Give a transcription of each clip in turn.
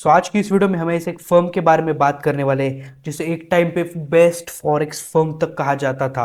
आज की इस वीडियो में हम ऐसे एक फर्म के बारे में बात करने वाले हैं जिसे एक टाइम पे बेस्ट फॉरेक्स फर्म तक कहा जाता था,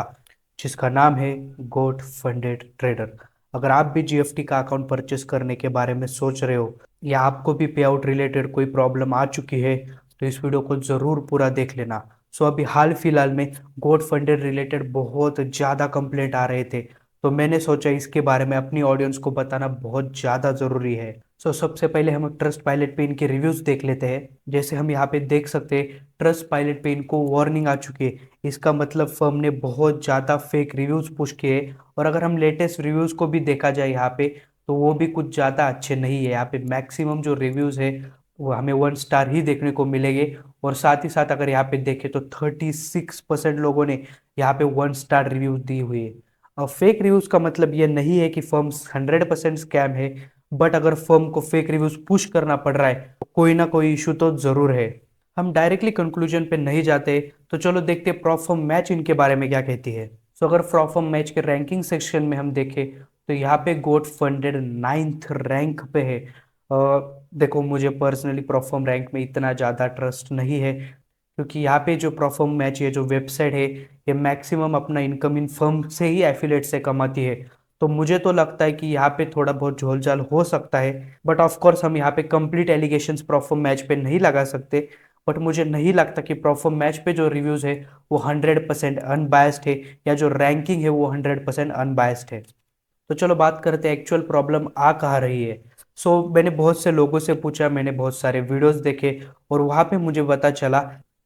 जिसका नाम है गोट फंडेड ट्रेडर। अगर आप भी जीएफटी का अकाउंट परचेस करने के बारे में सोच रहे हो या आपको भी पे आउट रिलेटेड कोई प्रॉब्लम आ चुकी है तो इस वीडियो को जरूर पूरा देख लेना। अभी हाल फिलहाल में गोट फंडेड रिलेटेड बहुत ज़्यादा कंप्लेंट आ रहे थे, तो मैंने सोचा इसके बारे में अपनी ऑडियंस को बताना बहुत ज़्यादा ज़रूरी है। सबसे पहले हम ट्रस्ट पायलट पे इनके रिव्यूज देख लेते हैं। जैसे हम यहाँ पे देख सकते हैं, ट्रस्ट पायलट पे इनको वार्निंग आ चुकी है। इसका मतलब फर्म ने बहुत ज़्यादा फेक रिव्यूज पुश किए। और अगर हम लेटेस्ट रिव्यूज को भी देखा जाए यहाँ पे, तो वो भी कुछ ज़्यादा अच्छे नहीं है। यहाँ पे मैक्सिमम जो रिव्यूज है वो हमें 1 स्टार ही देखने को मिलेंगे। और साथ ही साथ अगर यहाँ पे देखें तो 36% लोगों ने यहाँ पे 1 स्टार रिव्यूज दी हुई है। अब फेक रिव्यूज का मतलब ये नहीं है कि फर्म 100% स्कैम है, बट अगर फर्म को फेक रिव्यूज पुश करना पड़ रहा है तो कोई ना कोई इशू तो जरूर है। हम डायरेक्टली कंक्लूजन पे नहीं जाते, तो चलो देखते प्रॉफर्म मैच इनके बारे में क्या कहती है। अगर प्रॉफर्म मैच के रैंकिंग सेक्शन में हम देखें तो यहाँ पे गोट फंडेड 9th रैंक पे है। देखो, मुझे पर्सनली प्रॉफर्म रैंक में इतना ज़्यादा ट्रस्ट नहीं है, क्योंकि यहाँ पे जो परफॉर्म मैच ये जो वेबसाइट है, ये मैक्सिमम अपना इनकम इन फर्म से ही एफिलेट से कमाती है। तो मुझे तो लगता है कि यहाँ पे थोड़ा बहुत झोलझाल हो सकता है, बट ऑफ कोर्स हम यहाँ पे कंप्लीट एलिगेशंस परफॉर्म मैच पे नहीं लगा सकते। बट मुझे नहीं लगता कि परफॉर्म मैच पे जो रिव्यूज है वो 100% अनबायस्ड है, या जो रैंकिंग है वो 100% अनबायस्ड है। तो चलो बात करते हैं एक्चुअल प्रॉब्लम आ कहाँ रही है। मैंने बहुत से लोगों से पूछा, मैंने बहुत सारे वीडियोस देखे, और वहाँ पे मुझे पता चला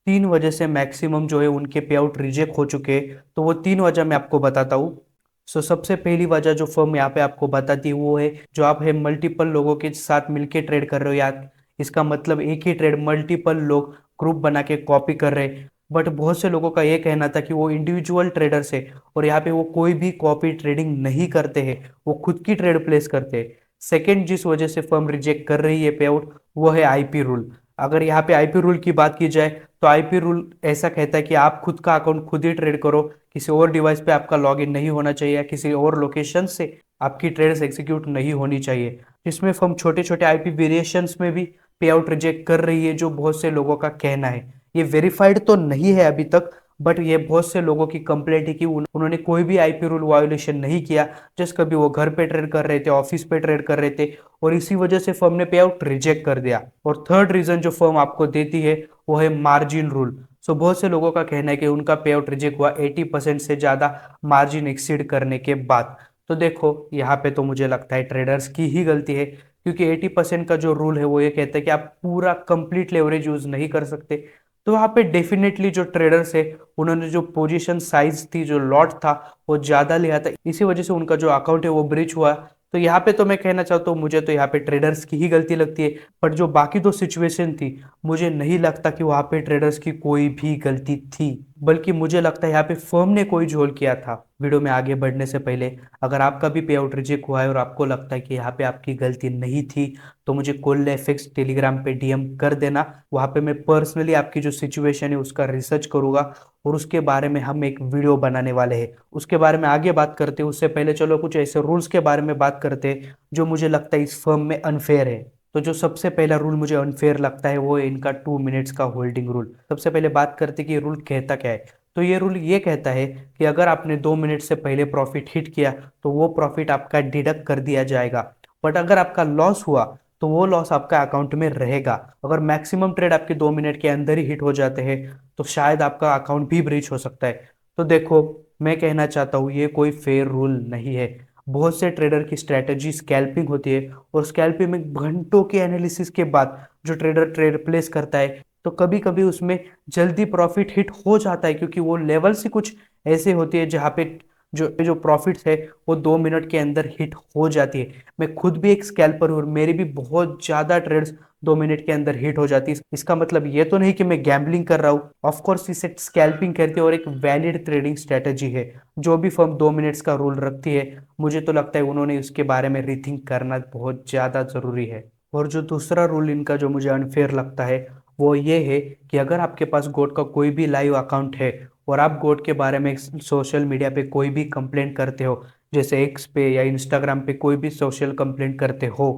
3 वजह से मैक्सिमम जो है उनके पे आउट रिजेक्ट हो चुके हैं। तो वो 3 वजह मैं आपको बताता हूँ। सबसे पहली वजह जो फर्म यहाँ पे आपको बताती है वो है, जो आप है मल्टीपल लोगों के साथ मिलके ट्रेड कर रहे हो, या इसका मतलब एक ही ट्रेड मल्टीपल लोग ग्रुप बना के कॉपी कर रहे हैं। बट बहुत से लोगों का ये कहना था कि वो इंडिविजुअल ट्रेडर्स है, और यहाँ पे वो कोई भी कॉपी ट्रेडिंग नहीं करते हैं, वो खुद की ट्रेड प्लेस करते हैं। सेकेंड जिस वजह से फर्म रिजेक्ट कर रही है पे आउट, वो है आईपी रूल। अगर यहाँ पे आईपी रूल की बात की जाए तो आईपी रूल ऐसा कहता है कि आप खुद का अकाउंट खुद ही ट्रेड करो, किसी और डिवाइस पे आपका लॉगिन नहीं होना चाहिए, या किसी और लोकेशन से आपकी ट्रेड्स एग्जीक्यूट नहीं होनी चाहिए। जिसमें फर्म छोटे छोटे आईपी वेरिएशंस में भी पे आउट रिजेक्ट कर रही है, जो बहुत से लोगों का कहना है। ये वेरीफाइड तो नहीं है अभी तक, बट ये बहुत से लोगों की कंप्लेंट है कि उन्होंने कोई भी आईपी रूल वायोलेशन नहीं किया। जस्ट कभी वो घर पे ट्रेड कर रहे थे, ऑफिस पे ट्रेड कर रहे थे, और इसी वजह से फर्म ने पे आउट रिजेक्ट कर दिया। और थर्ड रीजन जो फर्म आपको देती है वो है मार्जिन रूल। बहुत से लोगों का कहना है कि उनका पे आउट रिजेक्ट हुआ 80% से ज्यादा मार्जिन एक्सीड करने के बाद। तो देखो, यहाँ पे तो मुझे लगता है ट्रेडर्स की ही गलती है, क्योंकि 80% का जो रूल है वो ये कहता है कि आप पूरा कंप्लीट लेवरेज यूज नहीं कर सकते। तो वहाँ पे डेफिनेटली जो ट्रेडर्स है, उन्होंने जो पोजीशन साइज थी, जो लॉट था, वो ज्यादा लिया था, इसी वजह से उनका जो अकाउंट है वो ब्रीच हुआ। तो यहाँ पे तो मैं कहना चाहता हूँ, मुझे तो यहाँ पे ट्रेडर्स की ही गलती लगती है। पर जो बाकी दो सिचुएशन थी, मुझे नहीं लगता कि वहाँ पे ट्रेडर्स की कोई भी गलती थी, बल्कि मुझे लगता है यहाँ पे फर्म ने कोई झोल किया था। वीडियो में आगे बढ़ने से पहले, अगर आपका भी पे आउट रिजेक्ट हुआ है और आपको लगता है कि यहाँ पे आपकी गलती नहीं थी, तो मुझे कॉल एफएक्स टेलीग्राम पे डीएम कर देना। वहाँ पे मैं पर्सनली आपकी जो सिचुएशन है उसका रिसर्च करूंगा, और उसके बारे में हम एक वीडियो बनाने वाले हैं। उसके बारे में आगे बात करते हैं, उससे पहले चलो कुछ ऐसे रूल्स के बारे में बात करते हैं जो मुझे लगता है इस फर्म में अनफेयर है। तो जो सबसे पहला रूल मुझे अनफेयर लगता है वो है इनका 2 मिनट्स का होल्डिंग रूल। सबसे पहले बात करते हैं कि ये रूल कहता क्या है। तो ये रूल ये कहता है कि अगर आपने 2 मिनट से पहले प्रॉफिट हिट किया तो वो प्रॉफिट आपका डिडक्ट कर दिया जाएगा। बट अगर आपका लॉस हुआ तो वो लॉस आपका अकाउंट में रहेगा। अगर मैक्सिमम ट्रेड आपके 2 मिनट के अंदर ही हिट हो जाते हैं तो शायद आपका अकाउंट भी ब्रीच हो सकता है। तो देखो, मैं कहना चाहता हूँ ये कोई फेयर रूल नहीं है। बहुत से ट्रेडर की स्ट्रेटजी स्कैल्पिंग होती है, और स्कैल्पिंग में घंटों के एनालिसिस के बाद जो ट्रेडर ट्रेड प्लेस करता है, तो कभी कभी उसमें जल्दी प्रॉफिट हिट हो जाता है, क्योंकि वो लेवल से कुछ ऐसे होती है जहाँ पे जो जो प्रॉफिट्स है वो 2 मिनट के अंदर हिट हो जाती है। मैं खुद भी एक स्कैल्पर हूँ, और मेरी भी बहुत ज्यादा ट्रेड्स 2 मिनट के अंदर हिट हो जाती है। इसका मतलब ये तो नहीं कि मैं गैम्बलिंग कर रहा हूँ, ऑफकोर्स इसे स्कैल्पिंग कहते हैं और एक वैलिड ट्रेडिंग स्ट्रेटेजी है। जो भी फर्म 2 मिनट्स का रूल रखती है, मुझे तो लगता है उन्होंने उसके बारे में रीथिंक करना बहुत ज्यादा जरूरी है। और जो दूसरा रूल इनका जो मुझे अनफेयर लगता है वो ये है कि अगर आपके पास गोट का कोई भी लाइव अकाउंट है, और आप गोट के बारे में सोशल मीडिया पे कोई भी कंप्लेंट करते हो, जैसे एक्स पे या इंस्टाग्राम पे कोई भी सोशल कंप्लेंट करते हो,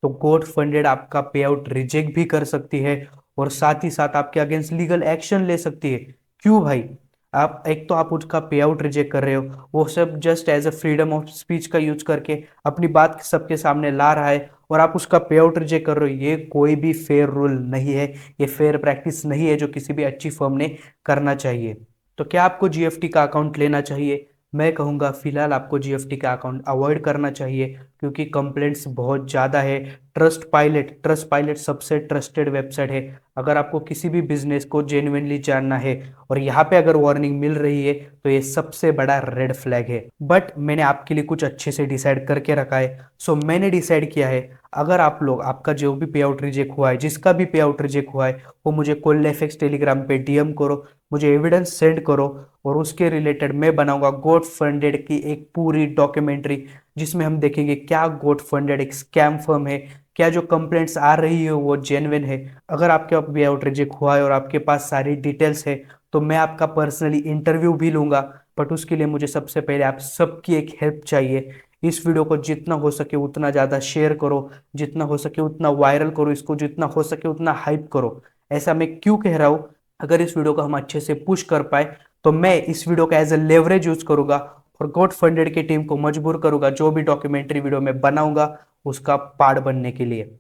तो गोट फंडेड आपका पे आउट रिजेक्ट भी कर सकती है और साथ ही साथ आपके अगेंस्ट लीगल एक्शन ले सकती है। क्यों भाई? आप एक तो आप उसका पे आउट रिजेक्ट कर रहे हो, वो सब just as a freedom of speech का यूज करके अपनी बात सबके सामने ला रहा है, और आप उसका पे आउट रिजेक्ट कर रहे हो। ये कोई भी फेयर रूल नहीं है, ये फेयर प्रैक्टिस नहीं है जो किसी भी अच्छी फर्म ने करना चाहिए। तो क्या आपको जीएफटी का अकाउंट लेना चाहिए? मैं कहूँगा फिलहाल आपको जीएफटी का अकाउंट अवॉइड करना चाहिए, क्योंकि कंप्लेंट्स बहुत ज़्यादा है। ट्रस्ट पायलट सबसे ट्रस्टेड वेबसाइट है। अगर आपको किसी भी बिजनेस को जेन्युइनली जानना है और यहाँ पे अगर वार्निंग मिल रही है, तो ये सबसे बड़ा रेड फ्लैग है। बट मैंने आपके लिए कुछ अच्छे से डिसाइड करके रखा है। सो मैंने डिसाइड किया है, अगर आप लोग, आपका जो भी पे आउट रिजेक्ट हुआ है, जिसका भी पे आउट रिजेक्ट हुआ है, वो मुझे कोल्डेफेक्स टेलीग्राम पे डीएम करो, मुझे एविडेंस सेंड करो, और उसके रिलेटेड मैं बनाऊंगा गोट फंडेड की एक पूरी डॉक्यूमेंट्री, जिसमें हम देखेंगे क्या गोट फंडेड एक स्कैम फर्म है, क्या जो कंप्लेंट्स आ रही है वो जेन्युइन है। अगर आपके पे आउट रिजेक्ट हुआ है और आपके पास सारी डिटेल्स है, तो मैं आपका पर्सनली इंटरव्यू भी लूंगा। बट उसके लिए मुझे सबसे पहले आप सबकी एक हेल्प चाहिए। इस वीडियो को जितना हो सके उतना ज़्यादा शेयर करो, जितना हो सके उतना वायरल करो, इसको जितना हो सके उतना हाइप करो। ऐसा मैं क्यों कह रहा हूँ? अगर इस वीडियो को हम अच्छे से पुश कर पाए, तो मैं इस वीडियो का एज ए लेवरेज यूज करूंगा और गॉड फंडेड की टीम को मजबूर करूंगा, जो भी डॉक्यूमेंट्री वीडियो में बनाऊंगा उसका पार्ट बनने के लिए।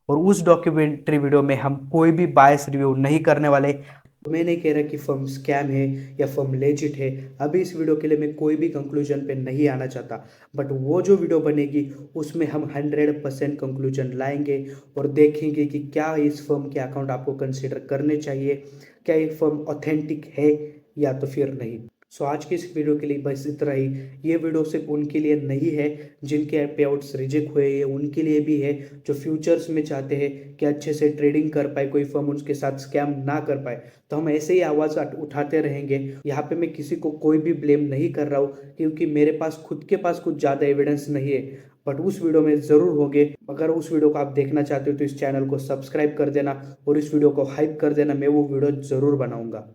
और उस डॉक्यूमेंट्री वीडियो में हम कोई भी बायस रिव्यू नहीं करने वाले। मैं नहीं कह रहा कि फर्म स्कैम है या फर्म लेजिट है। अभी इस वीडियो के लिए मैं कोई भी कंक्लूजन पे नहीं आना चाहता। बट वो जो वीडियो बनेगी उसमें हम 100% कंक्लूजन लाएंगे और देखेंगे कि क्या इस फर्म के अकाउंट आपको कंसिडर करने चाहिए, क्या ये फर्म ऑथेंटिक है या तो फिर नहीं। सो आज की इस वीडियो के लिए बस इतना ही। ये वीडियो सिर्फ उनके लिए नहीं है जिनके पे आउट्स रिजेक्ट हुए, ये उनके लिए भी है जो फ्यूचर्स में चाहते हैं कि अच्छे से ट्रेडिंग कर पाए, कोई फर्म उनके साथ स्कैम ना कर पाए। तो हम ऐसे ही आवाज़ उठाते रहेंगे। यहाँ पे मैं किसी को कोई भी ब्लेम नहीं कर रहा हूँ, क्योंकि मेरे पास खुद के पास कुछ ज़्यादा एविडेंस नहीं है। बट उस वीडियो में ज़रूर होंगे। अगर उस वीडियो को आप देखना चाहते हो तो इस चैनल को सब्सक्राइब कर देना और इस वीडियो को हाइप कर देना। मैं वो वीडियो ज़रूर बनाऊंगा।